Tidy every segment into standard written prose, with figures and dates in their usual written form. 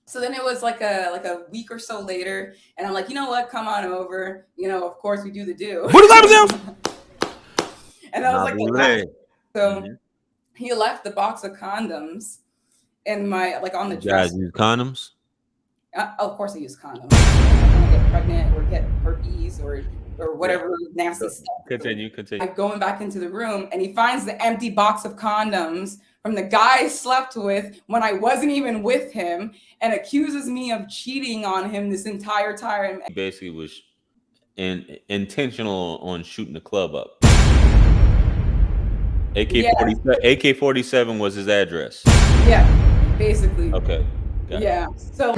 So then it was like a week or so later, and I'm like, you know what? Come on over. Of course we do the do. What is that? And that was like the last. So Mm-hmm. he left the box of condoms in my on the You guys dresser. use condoms? Of course, I use condoms. I don't want to get pregnant or get herpes or Yeah. whatever nasty So, stuff. continue. I'm going back into the room, and he finds the empty box of condoms from the guy I slept with when I wasn't even with him, and accuses me of cheating on him this entire time. He basically was intentional on shooting the club up. Yeah, AK-47 was his address. yeah, basically. Okay. Got it. Yeah. So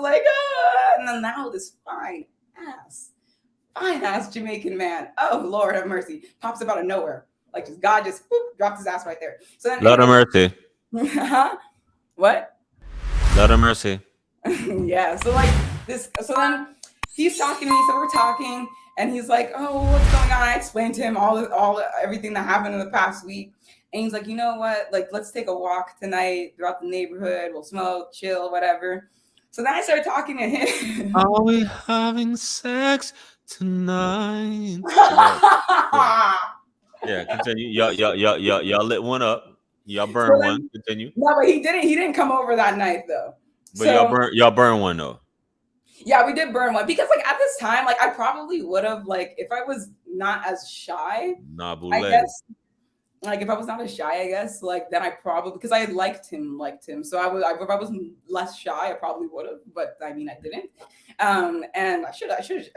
like, and then now this fine ass Jamaican man, oh Lord have mercy, pops up out of nowhere. Like just God just dropped his ass right there. So then Lord of mercy. huh? What? Lord of mercy. Yeah. So so then he's talking to me, so we're talking, and he's like, oh, what's going on? I explained to him everything that happened in the past week. And he's like, you know what? Like, let's take a walk tonight throughout the neighborhood. We'll smoke, chill, whatever. So then I started talking to him. Are we having sex tonight? Yeah, continue. Y'all lit one up. Y'all burn one. Continue. No, but he didn't come over that night though. But y'all burn one though. Yeah, we did burn one because at this time, I probably would have if I was not as shy. Nah, I guess. If I was not as shy, I guess, then I probably, because I liked him. So if I was less shy, I probably would have, but I mean, I didn't. And I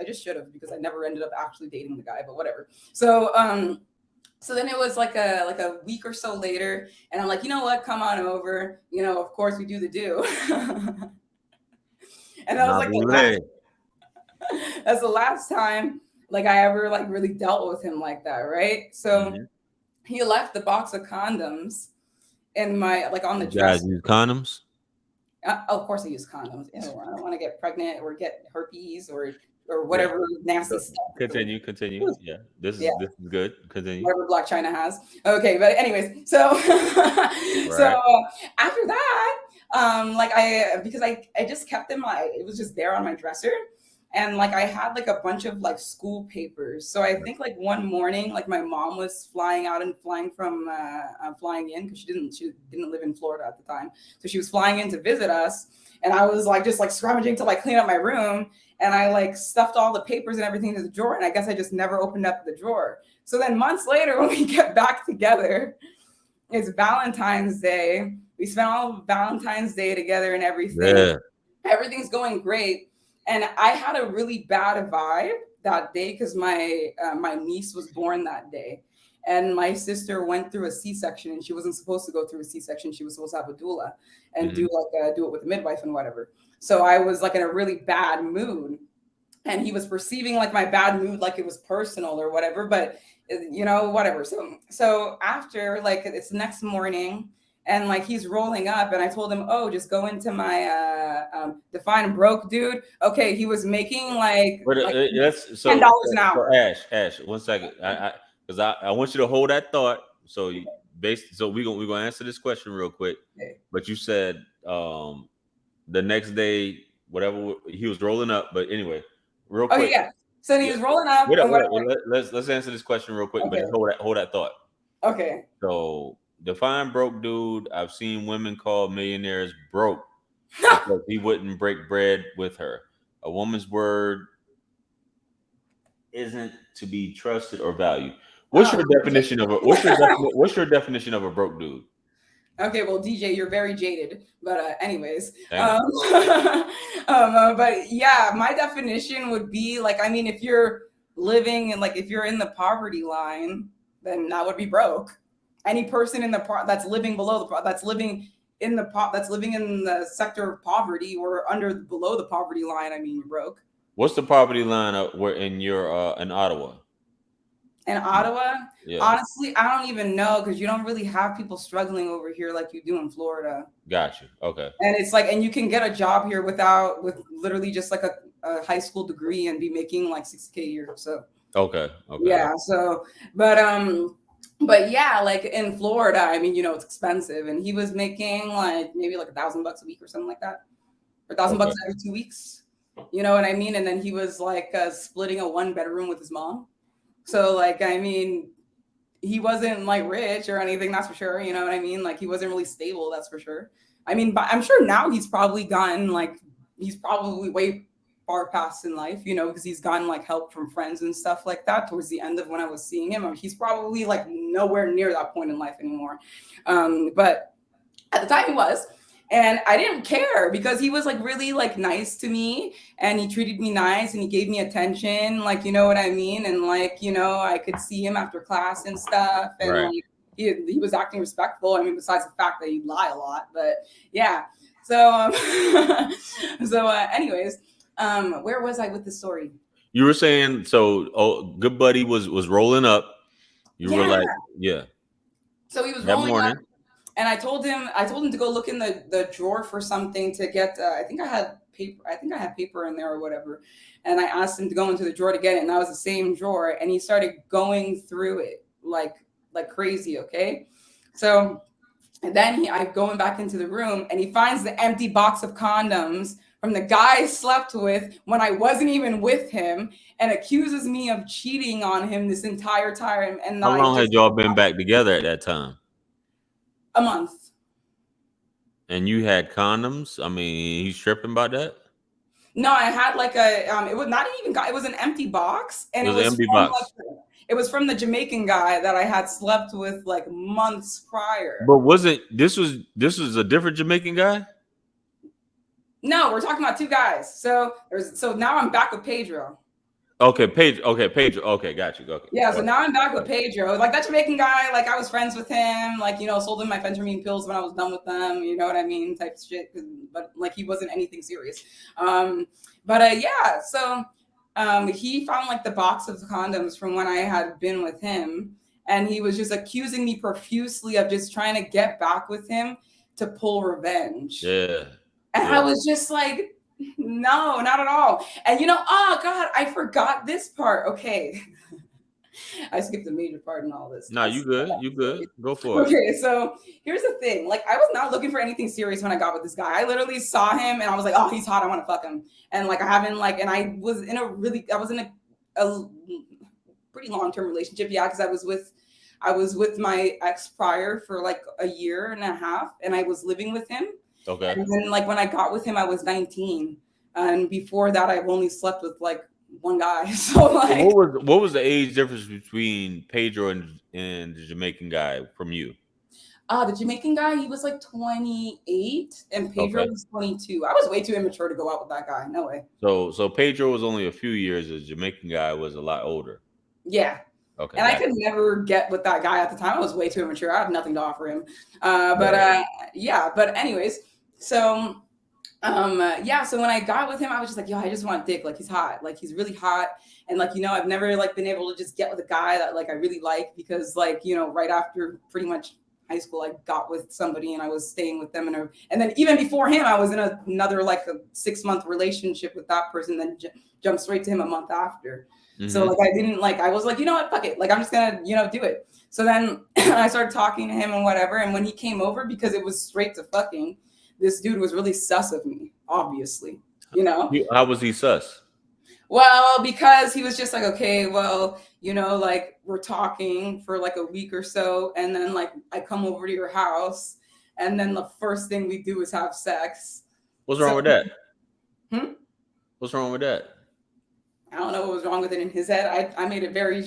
just should have, because I never ended up actually dating the guy, but whatever. So then it was like a week or so later, and I'm like, you know what? Come on over. Of course we do the do. And that was that's the last time I ever really dealt with him like that, right? So. Mm-hmm. He left the box of condoms in my on the dresser. You guys use condoms? Of course, I use condoms. I don't want to get pregnant or get herpes or whatever nasty stuff. Continue. Yeah, this is good. Continue. Whatever Black China has. Okay, but anyways, so right. So after that, because I just kept them. It was just there on my dresser. And I had a bunch of school papers. So I think one morning, my mom was flying in because she didn't live in Florida at the time. So she was flying in to visit us. And I was just scrummaging to clean up my room. And I stuffed all the papers and everything into the drawer. And I guess I just never opened up the drawer. So then months later, when we get back together, it's Valentine's Day. We spent all of Valentine's Day together and everything. Yeah. Everything's going great. And I had a really bad vibe that day because my niece was born that day. And my sister went through a C-section, and she wasn't supposed to go through a C-section. She was supposed to have a doula and do it with a midwife and whatever. So I was in a really bad mood. And he was perceiving my bad mood like it was personal or whatever. But, whatever. So after, it's the next morning. And he's rolling up, and I told him, "Oh, just go into my define broke, dude." Okay, he was making $10 an hour. Ash, 1 second, because I want you to hold that thought. So we're gonna answer this question real quick. Okay. But you said the next day, whatever he was rolling up. But anyway, real quick. Oh yeah. So he was rolling up. Let's answer this question real quick. Okay. But hold that thought. Okay. So. Define broke dude. I've seen women call millionaires broke because he wouldn't break bread with her. A woman's word isn't to be trusted or valued. What's your definition of what's your definition of a broke dude? Okay, well, DJ, you're very jaded, but anyways, but yeah, my definition would be if you're living and if you're in the poverty line, then that would be broke. Any person that's living below that's living in the sector of poverty or below the poverty line, you're broke. What's the poverty line where in Ottawa? In Ottawa? Yeah. Honestly, I don't even know because you don't really have people struggling over here like you do in Florida. Got you. Okay. And it's and you can get a job here with literally just a high school degree and be making $60K a year. So Okay. Yeah. So, but yeah, like in Florida, I mean, it's expensive, and he was making like maybe like $1,000 a week or something like that, or $1,000 every 2 weeks. You know what I mean? And then he was like splitting a 1-bedroom with his mom. So like, I mean, he wasn't like rich or anything, that's for sure. You know what I mean? Like he wasn't really stable, that's for sure. I mean, but I'm sure now he's probably way far past in life, because he's gotten like help from friends and stuff like that towards the end of when I was seeing him. He's probably like nowhere near that point in life anymore. But at the time he was. And I didn't care because he was like really like nice to me, and he treated me nice, and he gave me attention, like, you know what I mean? And like, I could see him after class and stuff. And right. Like he was acting respectful. I mean, besides the fact that he'd lie a lot, but yeah. So, anyways, where was I with the story? You were saying, good buddy was rolling up. You were like, yeah. So he was rolling up. And I told him to go look in the drawer for something to get. I think I had paper in there or whatever. And I asked him to go into the drawer to get it, and that was the same drawer. And he started going through it like crazy. Okay, so and then I'm going back into the room, and he finds the empty box of condoms from the guy I slept with when I wasn't even with him, and accuses me of cheating on him this entire time. And how long had y'all been back together at that time? A month. And you had condoms? I mean, he's tripping about that? No, I had like it was not even, it was an empty box. And it was an empty box. It was from the Jamaican guy that I had slept with like months prior. But this was a different Jamaican guy? No, we're talking about two guys. So now I'm back with Pedro. Okay, Pedro. Okay, got you. Okay. Yeah, so now I'm back with Pedro. Like that Jamaican guy, like I was friends with him, like, sold him my phentermine pills when I was done with them, you know what I mean, type of shit. But like he wasn't anything serious. Yeah, so he found like the box of condoms from when I had been with him, and he was just accusing me profusely of just trying to get back with him to pull revenge. Yeah. And I was just like, no, not at all. And oh God, I forgot this part. Okay. I skipped a major part in all this. No, you good. You good. Go for it. Okay, so here's the thing. Like, I was not looking for anything serious when I got with this guy. I literally saw him and I was like, oh, he's hot. I want to fuck him. And like, and I was in a pretty long-term relationship. Yeah. Cause I was with my ex prior for like a year and a half, and I was living with him. Okay. And then like when I got with him, I was 19. And before that, I've only slept with like one guy. So like, what was the age difference between Pedro and the Jamaican guy from you? The Jamaican guy, he was like 28, and Pedro was 22. I was way too immature to go out with that guy. No way. So Pedro was only a few years. The Jamaican guy was a lot older. Yeah. Okay. And I could never get with that guy at the time. I was way too immature. I had nothing to offer him. Yeah. But anyways, so so when I got with him, I was just like, yo, I just want dick. Like, he's hot. Like, he's really hot. And like, I've never like been able to just get with a guy that like I really like, because like, right after pretty much high school, I got with somebody and I was staying with them, and then even before him, I was in another like a 6-month relationship with that person, then jumped straight to him a month after. Mm-hmm. So like I was like, you know what, fuck it, like I'm just gonna do it. So then I started talking to him and whatever, and when he came over, because it was straight to fucking, this dude was really sus of me, obviously. How was he sus? Well, because he was just like, okay, well, like we're talking for like a week or so, and then like I come over to your house, and then the first thing we do is have sex. What's wrong with that? What's wrong with that? I don't know what was wrong with it in his head. I made it very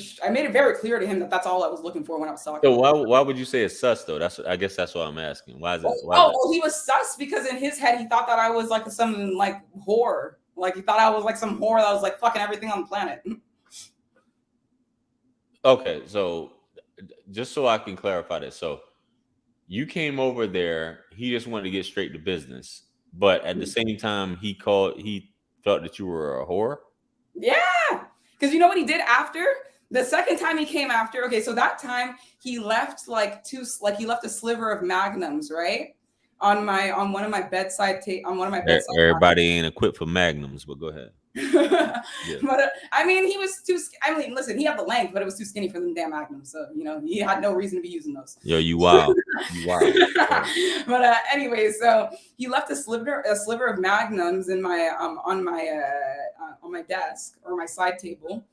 clear to him that that's all I was looking for when I was talking. So why would you say it's sus though? I guess that's what I'm asking. Why is it? Well, he was sus because in his head he thought that I was like some like whore. Like he thought I was like some whore that was like fucking everything on the planet. Okay, so just so I can clarify this, so you came over there. He just wanted to get straight to business, but at the same time, he felt that you were a whore. Yeah, because you know what he did after? The second time he came after, okay, so that time he left he left a sliver of magnums, right? On one of my bedside Everybody ain't equipped for magnums, but go ahead. But I mean, he was too. I mean, listen, he had the length, but it was too skinny for them damn magnums. So he had no reason to be using those. Yo, you wild. But anyway, so he left a sliver of magnums in my on my desk or my side table.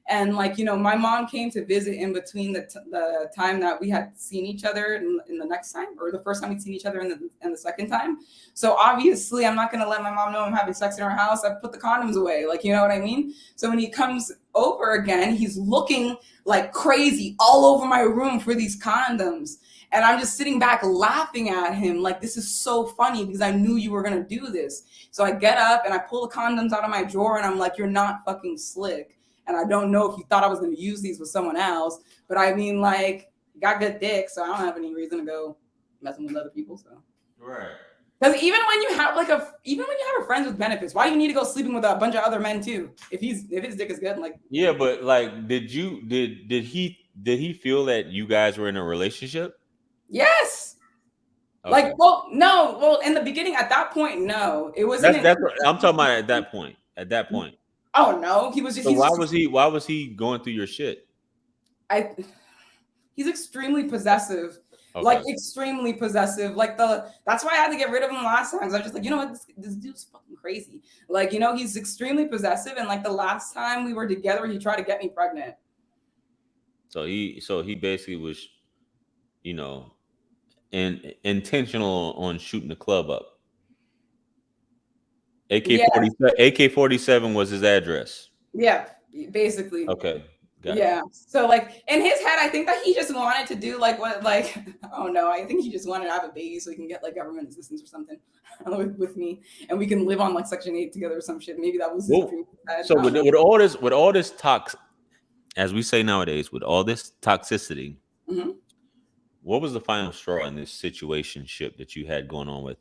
And like, my mom came to visit in between the time that we had seen each other in the next time, or the first time we'd seen each other in the second time. So obviously I'm not going to let my mom know I'm having sex in her house. I put the condoms away. Like, you know what I mean? So when he comes over again, he's looking like crazy all over my room for these condoms. And I'm just sitting back laughing at him. Like, this is so funny because I knew you were going to do this. So I get up and I pull the condoms out of my drawer and I'm like, you're not fucking slick. And I don't know if you thought I was going to use these with someone else, but I mean, like, you got good dick, so I don't have any reason to go messing with other people. So, right? Because even when you have a friend with benefits, why do you need to go sleeping with a bunch of other men too? If his dick is good, like. Yeah, but like, did he feel that you guys were in a relationship? Yes. Okay. Like, no. Well, in the beginning, at that point, no, it wasn't. That's what I'm talking about. At that point. Oh no, he was just. So why was he going through your shit? He's extremely possessive, like extremely possessive. Like that's why I had to get rid of him last time. I was just like, you know what, this dude's fucking crazy. Like, he's extremely possessive, and like the last time we were together, he tried to get me pregnant. So he basically was, intentional on shooting the club up. AK-47 was his address. Yeah, basically. Okay. Got it. So like in his head, I think that he just wanted to do I think he just wanted to have a baby so he can get like government assistance or something with me, and we can live on like Section 8 together or some shit. Maybe that was his dream. So with all this as we say nowadays, with all this toxicity, what was the final straw in this situationship that you had going on with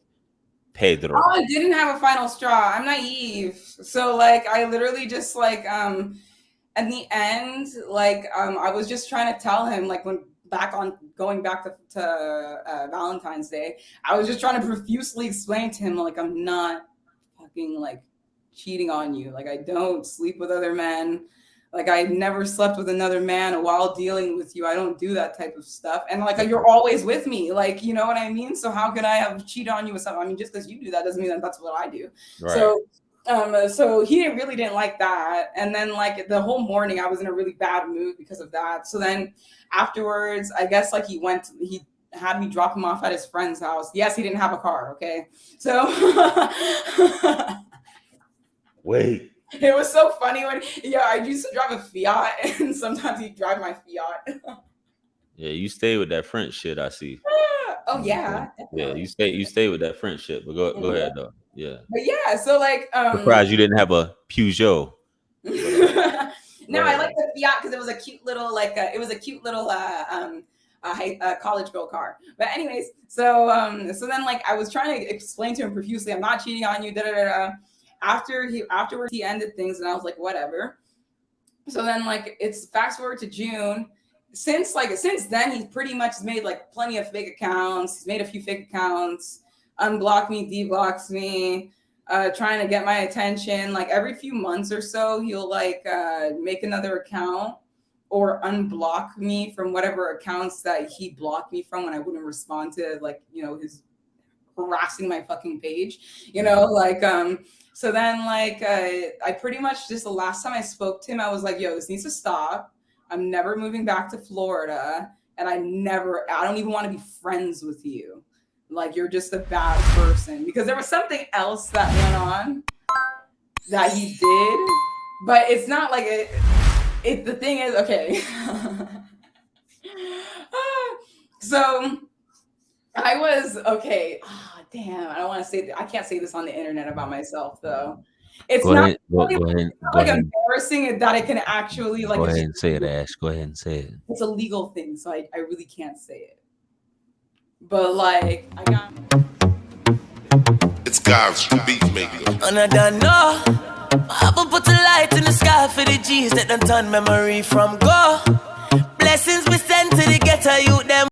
Pedro? Oh, I didn't have a final straw. I'm naive. So like I literally just like at the end, like I was just trying to tell him, like going back to Valentine's Day, I was just trying to profusely explain to him, like, I'm not fucking like cheating on you. Like, I don't sleep with other men. Like, I never slept with another man while dealing with you. I don't do that type of stuff. And like, you're always with me. Like, you know what I mean? So how could I have cheated on you with something? I mean, just because you do that doesn't mean that that's what I do. Right. So he really didn't like that. And then like the whole morning I was in a really bad mood because of that. So then afterwards, I guess like he had me drop him off at his friend's house. Yes, he didn't have a car. Okay. So wait. It was so funny when I used to drive a Fiat and sometimes he'd drive my Fiat. Yeah, you stay with that French shit, I see. Oh yeah. Yeah, you stay with that French shit. But go ahead though. Yeah. But yeah, so like surprised you didn't have a Peugeot. No, I like the Fiat because it was a cute little college girl car. But anyways, so then like I was trying to explain to him profusely, I'm not cheating on you, Afterwards he ended things and I was like, whatever. So then like it's fast forward to June. Since then he's pretty much made like plenty of fake accounts. He's made a few fake accounts, unblocked me, deblocks me, trying to get my attention. Like every few months or so he'll like make another account or unblock me from whatever accounts that he blocked me from when I wouldn't respond to like, his harassing my fucking page, so then like I pretty much just the last time I spoke to him, I was like, yo, this needs to stop. I'm never moving back to Florida. And I don't even want to be friends with you. Like, you're just a bad person. Because there was something else that went on that he did. But it's not like the thing is, okay. So I was, okay. Damn, I don't want to say I can't say this on the internet about myself though. It's go not ahead. Embarrassing that I can actually like. Go ahead and say it, Ash. Go ahead and say it. It's a legal thing, so I really can't say it. But like, I got. It's God's beat maker. And I don't know. I will put a light in the sky for the G's that done turn memory from go. Blessings we send to the ghetto youth them.